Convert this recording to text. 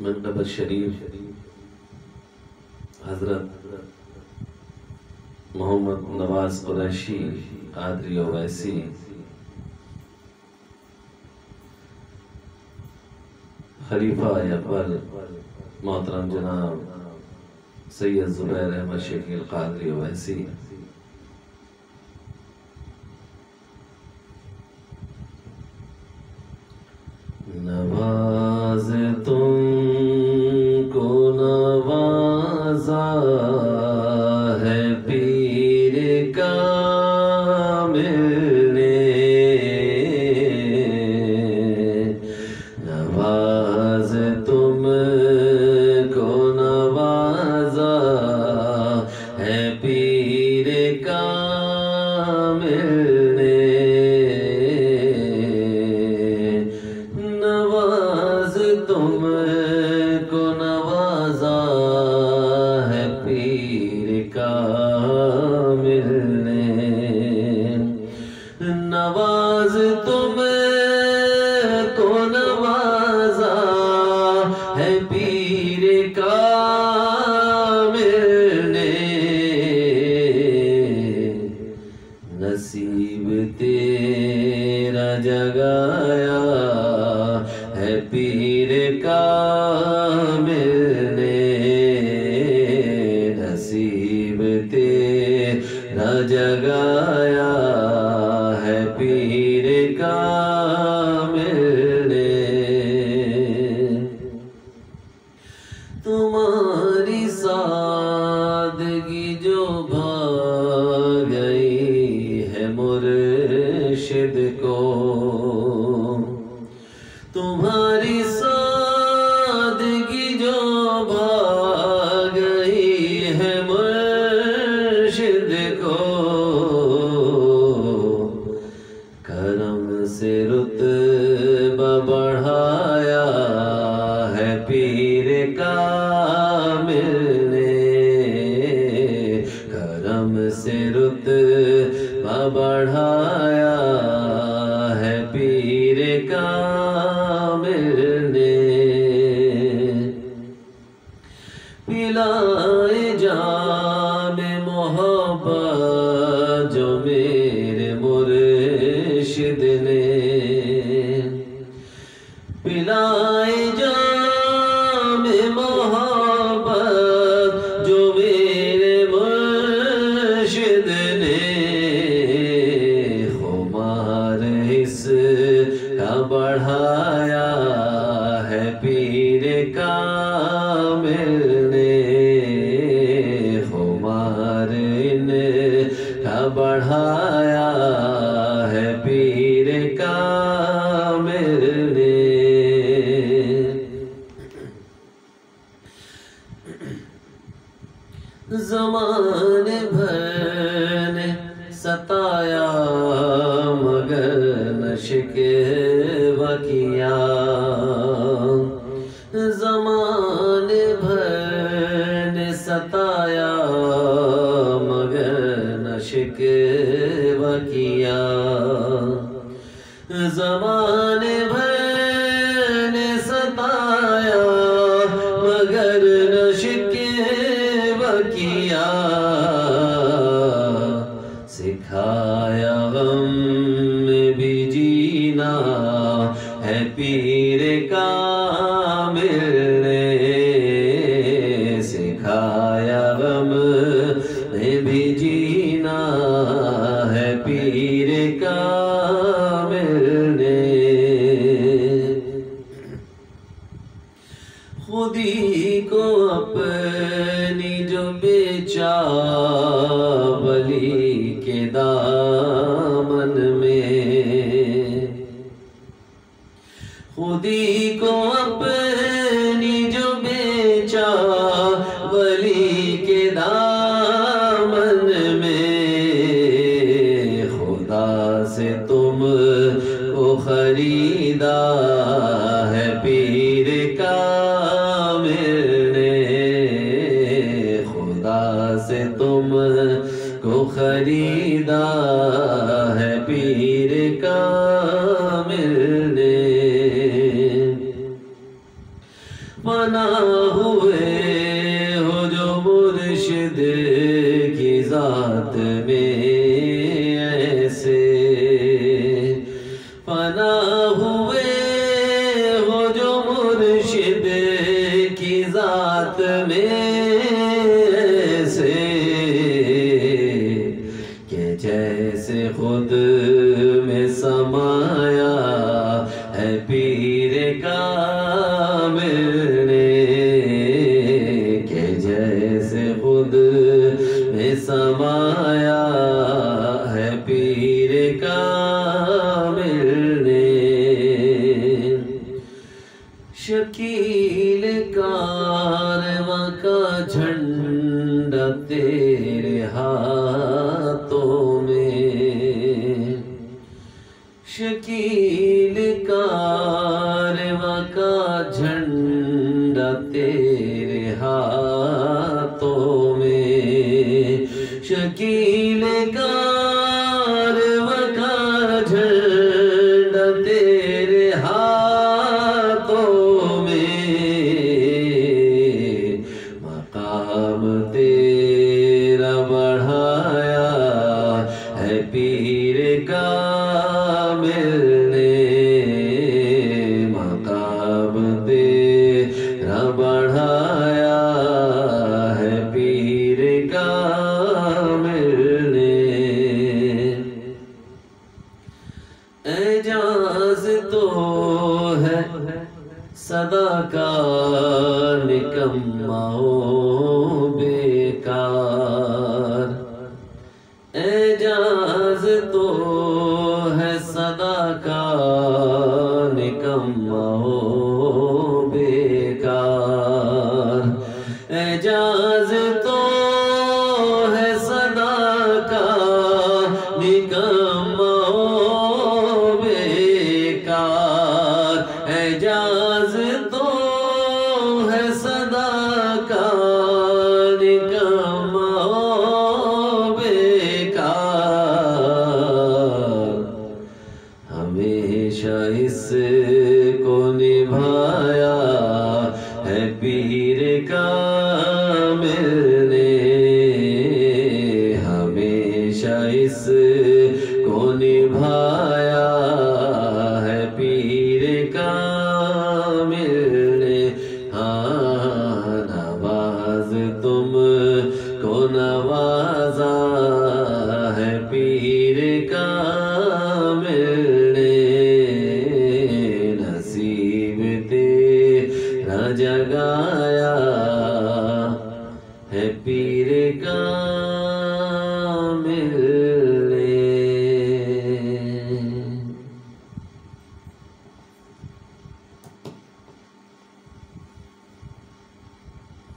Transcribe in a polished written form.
منقبت شریف حضرت محمد نواز قریشی قادری اویسی خلیفہ اول محترم جناب سید زبیر احمد شکیل قادری اویسی، نواز تم کو نوازا ہے پیر کامل نے، نواز تم کو نوازا ہے پیر کامل نے، نواز تم کو نوازا ہے پیر کامل نے، نواز تم کو نوازا ہے پیر کامل نے، نصیب تیرا جگایا ہے پیر کامل نے، نصیب تیرا جگایا ہے پیر کامل نے، تمہاری سادگی جو بھا گئی ہے مرشد کو، تمہاری سادگی جو بھا گئی ہے مرشد کو، کرم سے رتبہ بڑھایا ہے پیر کامل نے، کرم سے رتبہ بڑھایا ہے پیر کامل نے، پلائے جام محبت جو میرے مرشد نے، پلائے جام محبت جو میرے مرشد نے، خمار اس کا بڑھایا ہے پیر کامل نے، خمار ان کا بڑھایا ہے پیر کامل نے، زمانے بھر نے ستایا مگر نہ شکوہ کیا، زمانے بھر نے ستایا مگر نہ شکوہ کیا، زمانے بھر نے ستایا مگر نہ شکوہ کیا، سکھایا غم میں بھی جینا ہے پیر کامل نے، سکھایا غم میں بھی جینا ہے پیر کامل نے، خودی کو اپنی جو بیچا ولی کے دامن میں، خودی کو اپنی جو بیچا ولی کے دامن میں، خدا سے تم کو خریدا ہے پیر کامل نے، خدا سے تم کو خریدا ہے پیر کامل نے، فنا ہوئے ہو جو مرشد کی ذات میں ایسے، فنا ہوئے ہو جو مرشد کی ذات میں ایسے، کہ جیسے خود میں سمایا ہے پیر کامل نے، کہ جیسے خود میں سمایا ہے پیر کامل نے، شکیل کارواں کا جھنڈا تیرے ہاتھوں میں، شکیل کارواں کا جھنڈا تیرے ہاتھوں میں، شکیل کارواں کا جھنڈا تیرے ہاتھوں میں، مقام تیرا بڑھایا ہے پیر کامل نے، مقام تیرا بڑھایا ہے پیر کامل نے، اعجاز تو ہے صدا کا نکما و بیکار، اعجاز تو ہے صدا کا نکما و بیکار، اعجاز تو ہے صدا کا نکما و بیکار، اعجاز تو ہے صدا کا نکما و بیکار، ہمیشہ اس کو نبھایا ہے پیر کامل نے، ہمیشہ اس کو نبھایا ہے پیر کامل نے، ہاں نواز تم کو نوازا ہے پیر کامل نے، نصیب تیرا جگایا